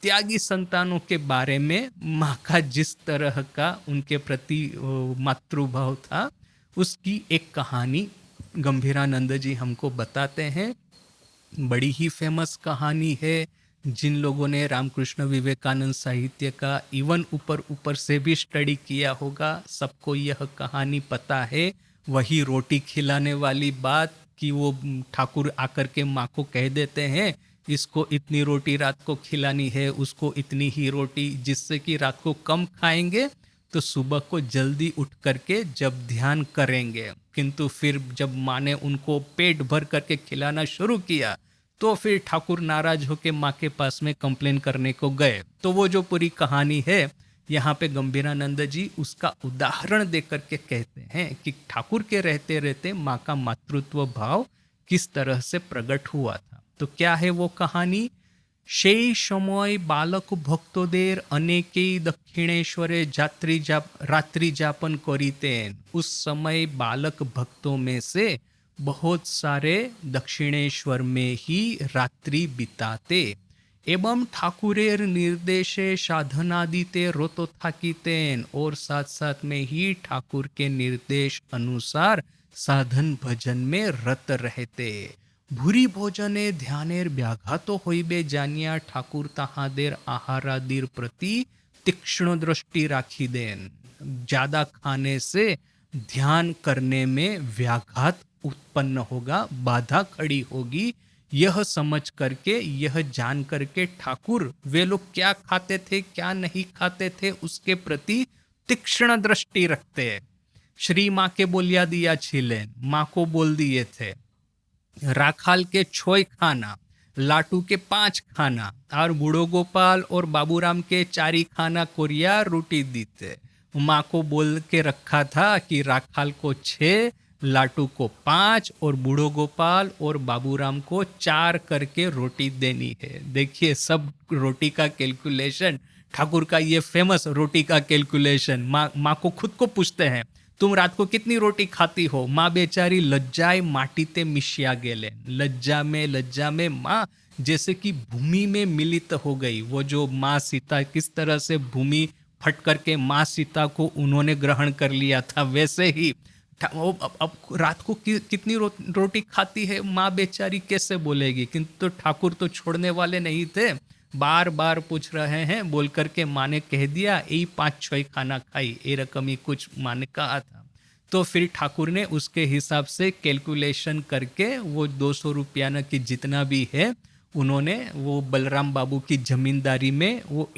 त्यागी संतानों के बारे में माँ का जिस तरह का उनके प्रति मातृभाव था, उसकी एक कहानी गंभीरानंद जी हमको बताते हैं। बड़ी ही फेमस कहानी है। जिन लोगों ने रामकृष्ण विवेकानंद साहित्य का इवन ऊपर ऊपर से भी स्टडी किया होगा, सबको यह कहानी पता है। वही रोटी खिलाने वाली बात कि वो ठाकुर आकर के माँ को कह देते हैं, इसको इतनी रोटी रात को खिलानी है, उसको इतनी ही रोटी, जिससे कि रात को कम खाएंगे तो सुबह को जल्दी उठ करके जब ध्यान करेंगे। किंतु फिर जब माँ ने उनको पेट भर करके खिलाना शुरू किया तो फिर ठाकुर नाराज होके माँ के पास में कंप्लेन करने को गए। तो वो जो पूरी कहानी है, यहाँ पे गंभीरानंद जी उसका उदाहरण दे करके कहते हैं कि ठाकुर के रहते रहते माँ का मातृत्व भाव किस तरह से प्रकट हुआ था। तो क्या है वो कहानी? সেই সময় বালক ভক্তদের অনেকেই दक्षिणेश्वरे रात्रि जापन करीतेन। उस समय बालक भक्तों में से बहुत सारे दक्षिणेश्वर में ही रात्रि बिताते एवं ठाकुरेर निर्देशे साधनादिते रत থাকিতেন, और साथ साथ में ही ठाकुर के निर्देश अनुसार साधन भजन में रत रहते। भूरी भोजने ध्यानेर व्याघात हইবে জানিয়া ठाकुर তাহাদের आहारादिर प्रति तीक्ष्ण दृष्टि राखी देन। ज्यादा खाने से ध्यान करने में व्याघात उत्पन्न होगा, बाधा खड़ी होगी। यह समझ करके, यह जान करके ठाकुर वे लोग क्या खाते थे क्या नहीं खाते थे उसके प्रति तीक्ष्ण दृष्टि रखते। श्री माँ के बोलिया दिया छिलेन, माँ को बोल दिए थे राखाल के 6 खाना, लाटू के 5 खाना और बूढ़ो गोपाल और बाबूराम के 4 खाना कोरिया रोटी दीते। माँ को बोल के रखा था कि राखाल को 6, लाटू को 5 और बूढ़ो गोपाल और बाबूराम को 4 करके रोटी देनी है। देखिए सब रोटी का कैलकुलेशन, ठाकुर का ये फेमस रोटी का कैलकुलेशन। माँ को खुद को पूछते हैं, तुम रात को कितनी रोटी खाती हो? माँ बेचारी लज्जाए माटीते मिशिया गेले। लज्जा में माँ जैसे कि भूमि में मिलित हो गई। वो जो माँ सीता किस तरह से भूमि फट करके माँ सीता को उन्होंने ग्रहण कर लिया था, वैसे ही अब रात को कितनी रोटी खाती है माँ बेचारी कैसे बोलेगी? किंतु ठाकुर तो छोड़ने वाले नहीं थे, बार बार पूछ रहे हैं। बोल करके माँ ने कह दिया यही 5-6 खाना खाई, ए रकम ही कुछ माँ ने कहा था। तो फिर ठाकुर ने उसके हिसाब से कैलकुलेशन करके वो 200 रुपया न कि जितना भी है उन्होंने वो बलराम बाबू की जमींदारी में वो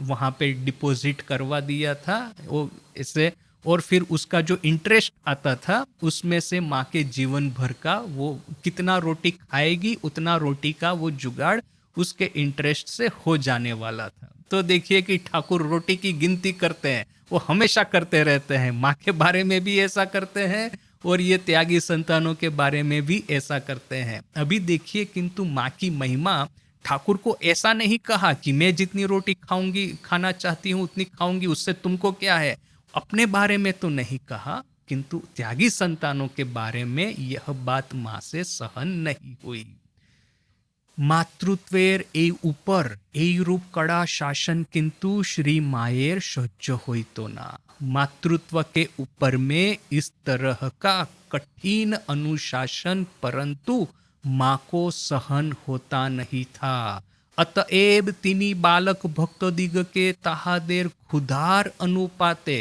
वहाँ पे डिपॉजिट करवा दिया था वो इसे। और फिर उसका जो इंटरेस्ट आता था उसमें से माँ के जीवन भर का वो कितना रोटी खाएगी उतना रोटी का वो जुगाड़ उसके इंटरेस्ट से हो जाने वाला था। तो देखिए कि ठाकुर रोटी की गिनती करते हैं, वो हमेशा करते रहते हैं। माँ के बारे में भी ऐसा करते हैं और ये त्यागी संतानों के बारे में भी ऐसा करते हैं। अभी देखिए, किंतु माँ की महिमा, ठाकुर को ऐसा नहीं कहा कि मैं जितनी रोटी खाऊंगी खाना चाहती हूँ उतनी खाऊंगी, उससे तुमको क्या है। अपने बारे में तो नहीं कहा, किंतु त्यागी संतानों के बारे में यह बात माँ से सहन नहीं हुई। मातृत्वेर এই উপর এই রূপ कड़ा शासन किंतु श्री माয়ের সহ্য হইতো না। मातृत्व के ऊपर में इस तरह का कठिन अनुशासन परंतु माँ को सहन होता नहीं था। अतएव तिनी बालक भक्तदिगके ताहादेर क्षुधार अनुपाते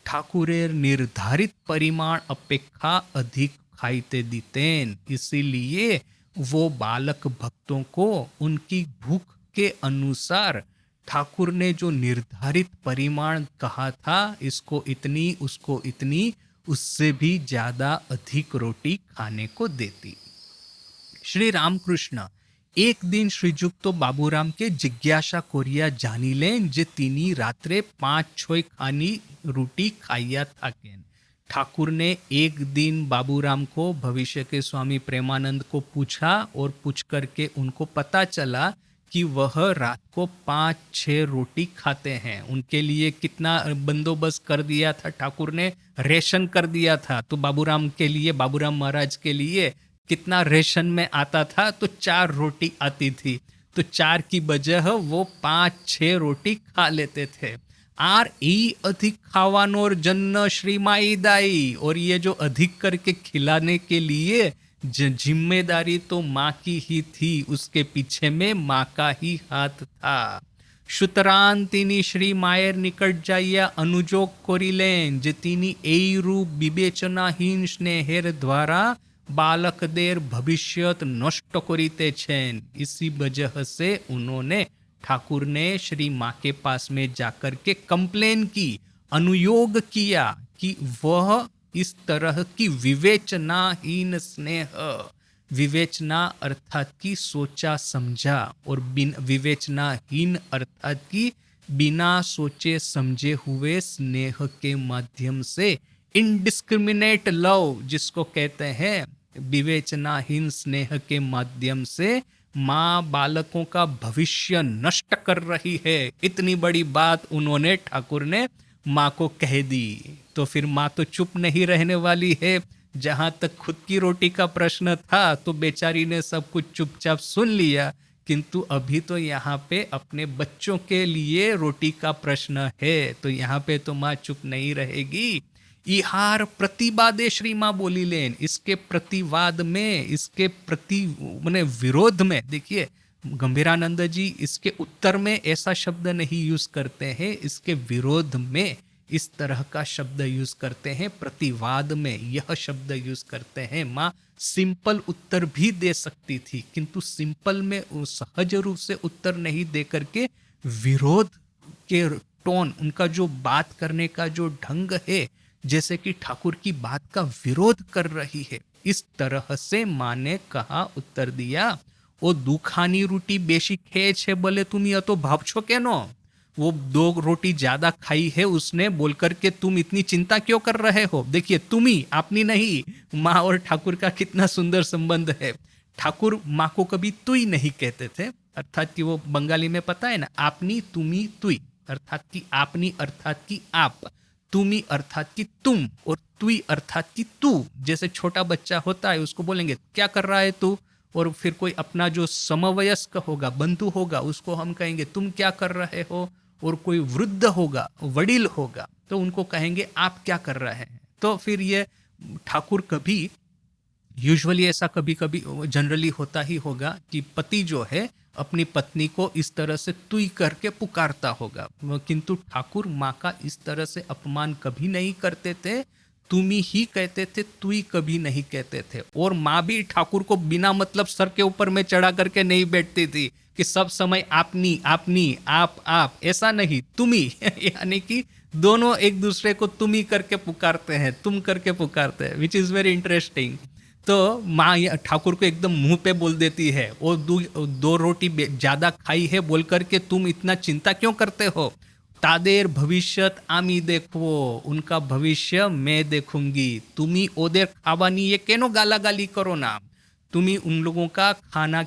ठाकुरेर निर्धारित परिमाण अपेक्षा अधिक खाइते दितेन। इसीलिए वो बालक भक्तों को उनकी भूख के अनुसार ठाकुर ने जो निर्धारित परिमाण कहा था, इसको इतनी उसको इतनी, उससे भी ज्यादा अधिक रोटी खाने को देती। श्री रामकृष्ण एक दिन श्रीजुक्त बाबूराम के जिज्ञासा कोरिया जानी लें जे तिनी रात्रे 5-6 खानी रोटी खाइया थाकेन। ठाकुर ने एक दिन बाबूराम को भविष्य के स्वामी प्रेमानंद को पूछा और पूछ करके उनको पता चला कि वह रात को 5-6 रोटी खाते हैं। उनके लिए कितना बंदोबस्त कर दिया था ठाकुर ने, रेशन कर दिया था। तो बाबूराम के लिए, बाबूराम महाराज के लिए कितना रेशन में आता था, तो 4 रोटी आती थी। तो 4 की बजाय वो 5-6 रोटी खा लेते थे। आर ई अधिक खावानो और जन्न श्री माई दाई, और ये जो अधिक करके खिलाने के लिए जिम्मेदारी तो माँ की ही थी, उसके पीछे में माँ का ही हाथ था। সুতরাং তিনি শ্রী মায়ের নিকট যাইয়া অনুযোগ করিলেন যে তিনি এই রূপ বিবেচনাহীন স্নেহের দ্বারা बालकदेर भविष्यत नष्ट करितेछेन। इसी वजह से उन्होंने ठाकुर ने श्री माँ के पास में जाकर के कंप्लेन की, अनुयोग किया कि वह इस तरह की विवेचनाहीन स्नेह, विवेचना अर्थात की सोचा समझा, और विवेचनाहीन अर्थात की बिना सोचे समझे हुए स्नेह के माध्यम से इनडिस्क्रिमिनेट लव जिसको कहते हैं, विवेचनाहीन स्नेह के माध्यम से माँ बालकों का भविष्य नष्ट कर रही है। इतनी बड़ी बात उन्होंने ठाकुर ने माँ को कह दी। तो फिर माँ तो चुप नहीं रहने वाली है। जहाँ तक खुद की रोटी का प्रश्न था तो बेचारी ने सब कुछ चुपचाप सुन लिया, किंतु अभी तो यहाँ पे अपने बच्चों के लिए रोटी का प्रश्न है, तो यहाँ पे तो माँ चुप नहीं रहेगी। इहार प्रतिवादे श्री माँ बोली लेन, इसके प्रतिवाद में, इसके प्रति माने विरोध में, देखिए गंभीरानंद जी इसके उत्तर में ऐसा शब्द नहीं यूज करते हैं, इसके विरोध में इस तरह का शब्द यूज करते हैं, प्रतिवाद में यह शब्द यूज करते हैं। माँ सिंपल उत्तर भी दे सकती थी, किंतु सिंपल में सहज रूप से उत्तर नहीं दे करके विरोध के टोन, उनका जो बात करने का जो ढंग है, जैसे कि ठाकुर की बात का विरोध कर रही है, इस तरह से माँ ने कहा, उत्तर दिया, वो दुखानी रोटी बेशी खेए छे बोले तुम ये तो भावछो केनो, वो 2 रोटी ज्यादा खाई है उसने बोल करके तुम इतनी चिंता क्यों कर रहे हो। देखिए तुम्ही, आपनी नहीं, माँ और ठाकुर का कितना सुंदर संबंध है। ठाकुर माँ को कभी तुई नहीं कहते थे, अर्थात कि वो बंगाली में पता है ना, आपनी तुमी तुई, अर्थात कि आपनी अर्थात कि आप, तुमी अर्थात कि तुम, और तुई अर्थात कि तू। जैसे छोटा बच्चा होता है उसको बोलेंगे क्या कर रहा है तू, और फिर कोई अपना जो समवयस्क होगा, बंधु होगा, उसको हम कहेंगे तुम क्या कर रहे हो, और कोई वृद्ध होगा, वडील होगा, तो उनको कहेंगे आप क्या कर रहे हैं। तो फिर ये ठाकुर कभी, यूजुअली ऐसा कभी कभी जनरली होता ही होगा कि पति जो है अपनी पत्नी को इस तरह से तुई करके पुकारता होगा, किंतु ठाकुर माँ का इस तरह से अपमान कभी नहीं करते थे, तुमी ही कहते थे, तुई कभी नहीं कहते थे। और माँ भी ठाकुर को बिना मतलब सर के ऊपर में चढ़ा करके नहीं बैठती थी कि सब समय आपनी आपनी, आप ऐसा नहीं, तुमी यानी कि दोनों एक दूसरे को तुमी करके पुकारते हैं, तुम करके पुकारते हैं, विच इज वेरी इंटरेस्टिंग। तो माँ ठाकुर को एकदम मुंह पे बोल देती है, और 2 रोटी ज्यादा खाई है बोल करके तुम इतना चिंता क्यों करते हो, तादेर भविष्यत आमी देखो, उनका भविष्य मैं देखूंगी, तुम्ही ओदेर खावानी ये केनो गालागाली करो ना, तुम्ही उन लोगों का खाना,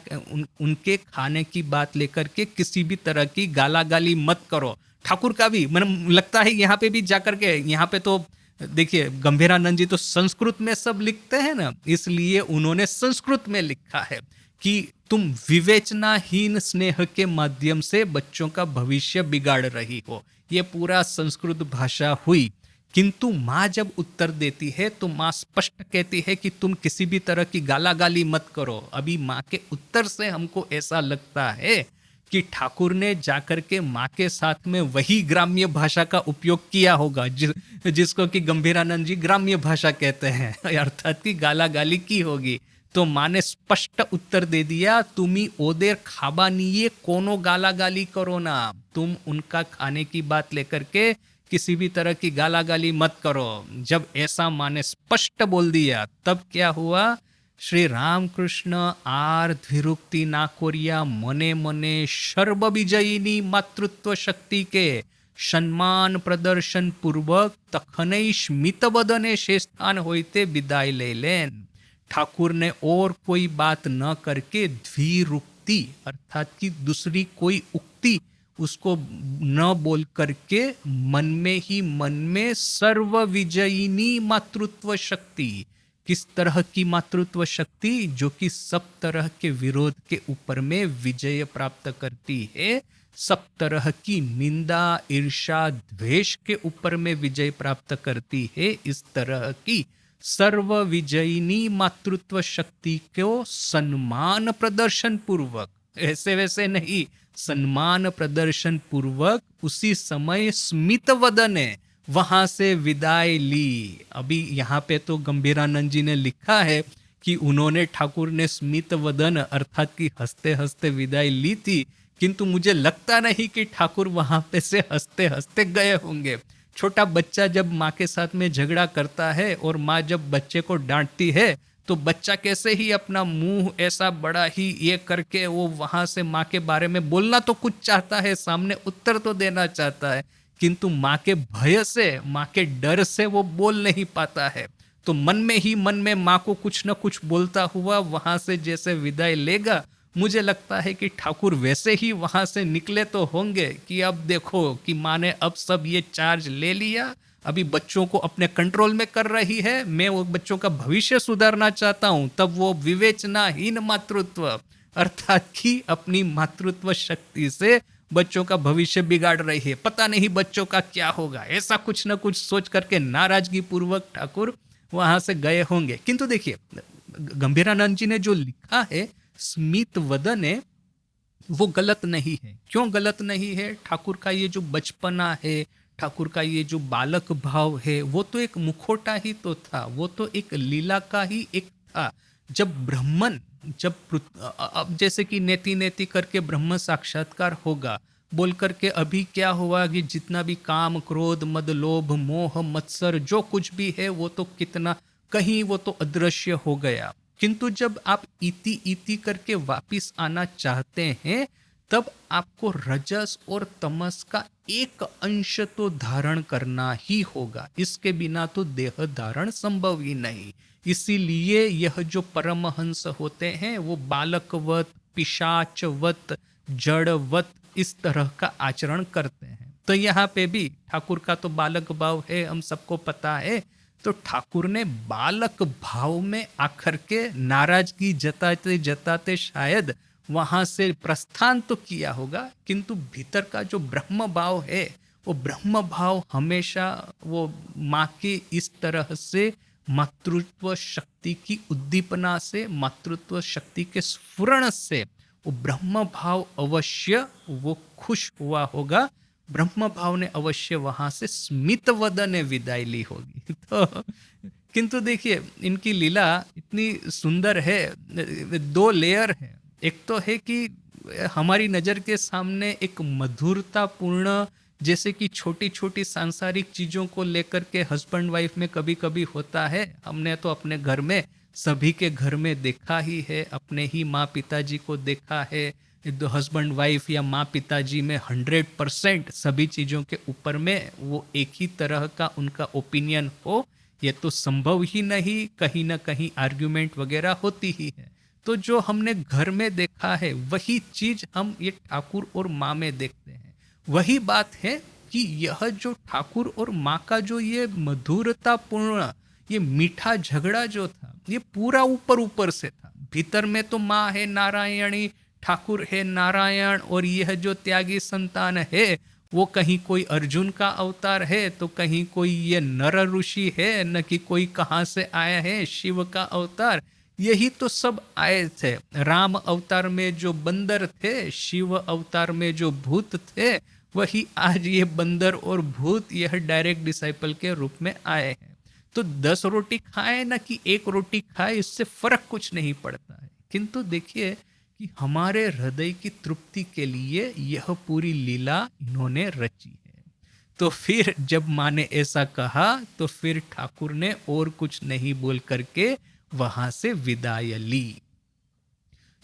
उनके खाने की बात लेकर के किसी भी तरह की गालागाली मत करो। ठाकुर का भी मतलब लगता है यहाँ पे भी जाकर के, यहाँ पे तो देखिए गंभीरानंद जी तो संस्कृत में सब लिखते हैं ना, इसलिए उन्होंने संस्कृत में लिखा है कि तुम विवेचनाहीन स्नेह के माध्यम से बच्चों का भविष्य बिगाड़ रही हो। ये पूरा संस्कृत भाषा हुई, किंतु माँ जब उत्तर देती है तो माँ स्पष्ट कहती है कि तुम किसी भी तरह की गालागाली मत करो। अभी माँ के उत्तर से हमको ऐसा लगता है कि ठाकुर ने जाकर के माँ के साथ में वही ग्राम्य भाषा का उपयोग किया होगा जिसको कि गंभीरानंद जी ग्राम्य भाषा कहते हैं, अर्थात की गालागाली की होगी। तो माँ ने स्पष्ट उत्तर दे दिया, तुम्ही ओदेर खाबा नहीं कोनो गालागाली करो ना, तुम उनका खाने की बात लेकर के किसी भी तरह की गालागाली मत करो। जब ऐसा माँ ने स्पष्ट बोल दिया तब क्या हुआ, श्री रामकृष्ण आर द्विरुक्ति ना कोरिया, मने मने सर्व विजयिनी मातृत्व शक्ति के सम्मान प्रदर्शन पूर्वक तखनई स्मित बदने से स्थान होते विदाई ले लेन। ठाकुर ने और कोई बात न करके द्विरुक्ति अर्थात की दूसरी कोई उक्ति उसको न बोल करके मन में ही मन में सर्व विजयिनी मातृत्व शक्ति किस तरह की मातृत्व शक्ति? जो कि सब तरह के विरोध के ऊपर में विजय प्राप्त करती है, सब तरह की निंदा, ईर्ष्या, द्वेष के ऊपर में विजय प्राप्त करती है। इस तरह की सर्व विजयिनी मातृत्व शक्ति को सम्मान प्रदर्शन पूर्वक, ऐसे वैसे नहीं, सम्मान प्रदर्शन पूर्वक उसी समय स्मित वदने वहां से विदाई ली। अभी यहाँ पे तो गंभीरानंद जी ने लिखा है कि उन्होंने, ठाकुर ने स्मित वदन अर्थात कि हंसते हंसते विदाई ली थी, किंतु मुझे लगता नहीं कि ठाकुर वहां पे से हंसते हंसते गए होंगे। छोटा बच्चा जब माँ के साथ में झगड़ा करता है और माँ जब बच्चे को डांटती है, तो बच्चा कैसे ही अपना मुंह ऐसा बड़ा ही ये करके वो वहां से माँ के बारे में बोलना तो कुछ चाहता है, सामने उत्तर तो देना चाहता है, किंतु माँ के भय से, माँ के डर से वो बोल नहीं पाता है। तो मन में ही मन में माँ को कुछ न कुछ बोलता हुआ वहां से जैसे विदाई लेगा, मुझे लगता है कि ठाकुर वैसे ही वहां से निकले तो होंगे कि अब देखो कि माँ ने अब सब ये चार्ज ले लिया, अभी बच्चों को अपने कंट्रोल में कर रही है, मैं वो बच्चों का भविष्य सुधारना चाहता हूं। तब वो विवेचनाहीन मातृत्व अर्थात कि अपनी मातृत्व शक्ति से बच्चों का भविष्य बिगाड़ रही है, पता नहीं बच्चों का क्या होगा, ऐसा कुछ न कुछ सोच करके नाराजगी पूर्वक ठाकुर वहां से गए होंगे। किंतु देखिए, गंभीरानंद जी ने जो लिखा है स्मित वदने, वो गलत नहीं है। क्यों गलत नहीं है? ठाकुर का ये जो बचपना है, ठाकुर का ये जो बालक भाव है, वो तो एक मुखौटा ही तो था, वो तो एक लीला का ही एक था। जब ब्राह्मण, जब अब जैसे कि नेति नेति करके ब्रह्म साक्षात्कार होगा बोल करके, अभी क्या हुआ कि जितना भी काम, क्रोध, मद, लोभ, मोह, मत्सर जो कुछ भी है, वो तो कितना कहीं वो तो अदृश्य हो गया। किंतु जब आप इति इति करके वापिस आना चाहते हैं, तब आपको रजस और तमस का एक अंश तो धारण करना ही होगा, इसके बिना तो देह धारण संभव ही नहीं। इसीलिए यह जो परमहंस होते हैं वो बालकवत, पिशाचवत, जड़वत इस तरह का आचरण करते हैं। तो यहाँ पे भी ठाकुर का तो बालक भाव है, हम सबको पता है। तो ठाकुर ने बालक भाव में आकर के नाराजगी जताते जताते शायद वहां से प्रस्थान तो किया होगा, किंतु भीतर का जो ब्रह्म भाव है, वो ब्रह्म भाव हमेशा वो माँ के इस तरह से मातृत्व शक्ति की उद्दीपना से, मातृत्व शक्ति के स्फुरण से वो ब्रह्म भाव अवश्य वो खुश हुआ होगा, ब्रह्म भाव ने अवश्य वहां से स्मित वदने विदाई ली होगी। तो किंतु देखिए, इनकी लीला इतनी सुंदर है, दो लेयर है। एक तो है कि हमारी नजर के सामने एक मधुरता पूर्ण, जैसे कि छोटी छोटी सांसारिक चीजों को लेकर के हस्बैंड वाइफ में कभी कभी होता है। हमने तो अपने घर में, सभी के घर में देखा ही है, अपने ही माँ पिताजी को देखा है, हस्बैंड वाइफ या माँ पिताजी में 100% सभी चीज़ों के ऊपर में वो एक ही तरह का उनका ओपिनियन हो, ये तो संभव ही नहीं, कहीं ना कहीं आर्ग्यूमेंट वगैरह होती ही है। तो जो हमने घर में देखा है वही चीज हम ये ठाकुर और माँ में देखते हैं। वही बात है कि यह जो ठाकुर और माँ का जो ये मधुरता पूर्ण, ये मीठा झगड़ा जो था, ये पूरा ऊपर ऊपर से था। भीतर में तो माँ है नारायणी, ठाकुर है नारायण, और यह जो त्यागी संतान है वो कहीं कोई अर्जुन का अवतार है, तो कहीं कोई ये नर ऋषि है, न कि कोई कहाँ से आया है शिव का अवतार। यही तो सब आए थे। राम अवतार में जो बंदर थे, शिव अवतार में जो भूत थे, वही आज ये बंदर और भूत यह डायरेक्ट डिसाइपल के रूप में आए हैं। तो 10 रोटी खाए ना कि 1 रोटी खाए, इससे फर्क कुछ नहीं पड़ता है। किंतु देखिए कि हमारे हृदय की तृप्ति के लिए यह पूरी लीला इन्होंने रची है। तो फिर जब माँ ने ऐसा कहा, तो फिर ठाकुर ने और कुछ नहीं बोल करके वहां से विदाई ली।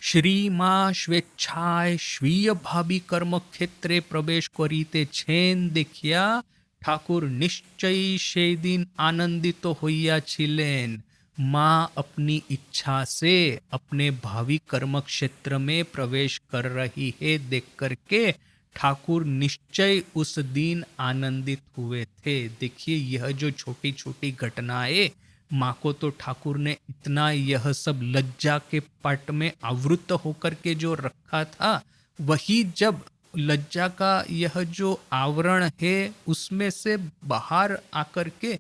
श्री माँ स्वेच्छाय स्वीय भावी कर्म क्षेत्रे प्रवेश करीते छेन देखिया ठाकुर निश्चय से दिन आनंदित होइया छिलेन। माँ अपनी इच्छा से अपने भावी कर्म क्षेत्र में प्रवेश कर रही है देख करके ठाकुर निश्चय उस दिन आनंदित हुए थे। देखिए, यह जो छोटी छोटी घटनाएं माँ को तो ठाकुर ने इतना यह सब लज्जा के पट में आवृत होकर के जो रखा था, वही जब लज्जा का यह जो आवरण है उसमें से बाहर आकर के,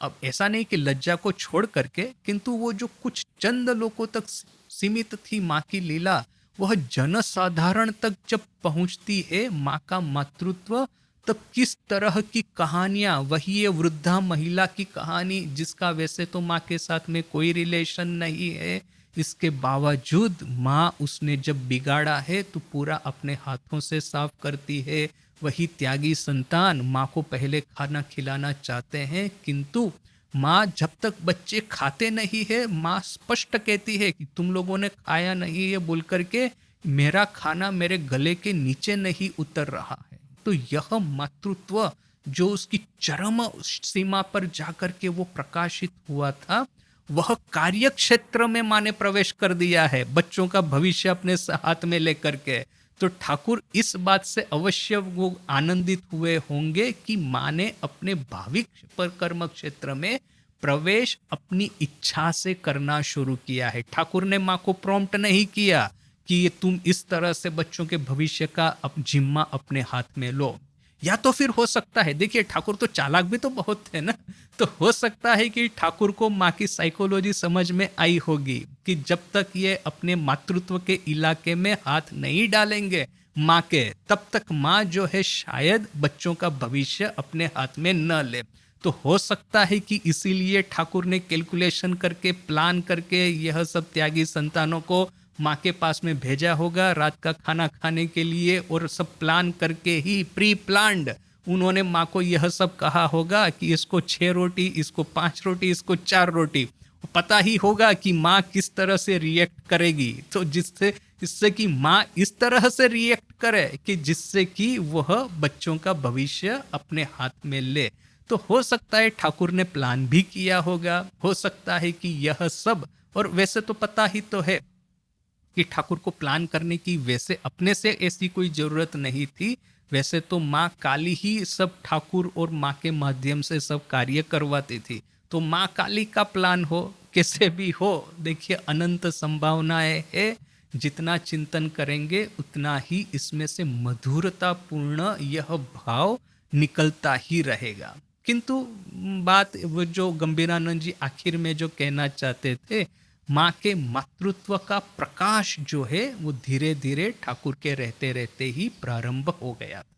अब ऐसा नहीं कि लज्जा को छोड़ करके, किंतु वो जो कुछ चंद लोगों तक सीमित थी माँ की लीला, वह जनसाधारण तक जब पहुंचती है माँ का मातृत्व, तब किस तरह की कहानियां, वही ये वृद्धा महिला की कहानी जिसका वैसे तो माँ के साथ में कोई रिलेशन नहीं है, इसके बावजूद माँ उसने जब बिगाड़ा है तो पूरा अपने हाथों से साफ करती है। वही त्यागी संतान माँ को पहले खाना खिलाना चाहते हैं, किंतु माँ जब तक बच्चे खाते नहीं है, माँ स्पष्ट कहती है कि तुम लोगों ने खाया नहीं है बोल करके मेरा खाना मेरे गले के नीचे नहीं उतर रहा है। तो यह मातृत्व जो उसकी चरम सीमा पर जाकर के वो प्रकाशित हुआ था, वह कार्य क्षेत्र में माँ ने प्रवेश कर दिया है, बच्चों का भविष्य अपने हाथ में लेकर के। तो ठाकुर इस बात से अवश्य वो आनंदित हुए होंगे कि माँ ने अपने भाविक पर कर्म क्षेत्र में प्रवेश अपनी इच्छा से करना शुरू किया है। ठाकुर ने माँ को प्रॉम्प्ट नहीं किया कि ये तुम इस तरह से बच्चों के भविष्य का जिम्मा अपने हाथ में लो। या तो फिर हो सकता है, देखिए ठाकुर तो चालाक भी तो बहुत थे ना, तो हो सकता है कि ठाकुर को माँ की साइकोलॉजी समझ में आई होगी कि जब तक ये अपने मातृत्व के इलाके में हाथ नहीं डालेंगे माँ के, तब तक माँ जो है शायद बच्चों का भविष्य अपने हाथ में न ले। तो हो सकता है कि इसीलिए ठाकुर ने कैलकुलेशन करके प्लान करके यह सब त्यागी संतानों को माँ के पास में भेजा होगा रात का खाना खाने के लिए, और सब प्लान करके ही प्री प्लान्ड उन्होंने माँ को यह सब कहा होगा कि इसको 6 रोटी, इसको 5 रोटी, इसको 4 रोटी। पता ही होगा कि माँ किस तरह से रिएक्ट करेगी, तो इससे कि माँ इस तरह से रिएक्ट करे कि जिससे कि वह बच्चों का भविष्य अपने हाथ में ले। तो हो सकता है ठाकुर ने प्लान भी किया होगा, हो सकता है कि यह सब, और वैसे तो पता ही तो है कि ठाकुर को प्लान करने की वैसे अपने से ऐसी कोई जरूरत नहीं थी। वैसे तो माँ काली ही सब ठाकुर और माँ के माध्यम से सब कार्य करवाती थी। तो माँ काली का प्लान हो, कैसे भी हो, देखिए अनंत संभावनाएं है। जितना चिंतन करेंगे उतना ही इसमें से मधुरता पूर्ण यह भाव निकलता ही रहेगा। किंतु बात वो जो गंभीरानंद जी आखिर में जो कहना चाहते थे, माँ के मातृत्व का प्रकाश जो है वो धीरे धीरे ठाकुर के रहते रहते ही प्रारंभ हो गया था।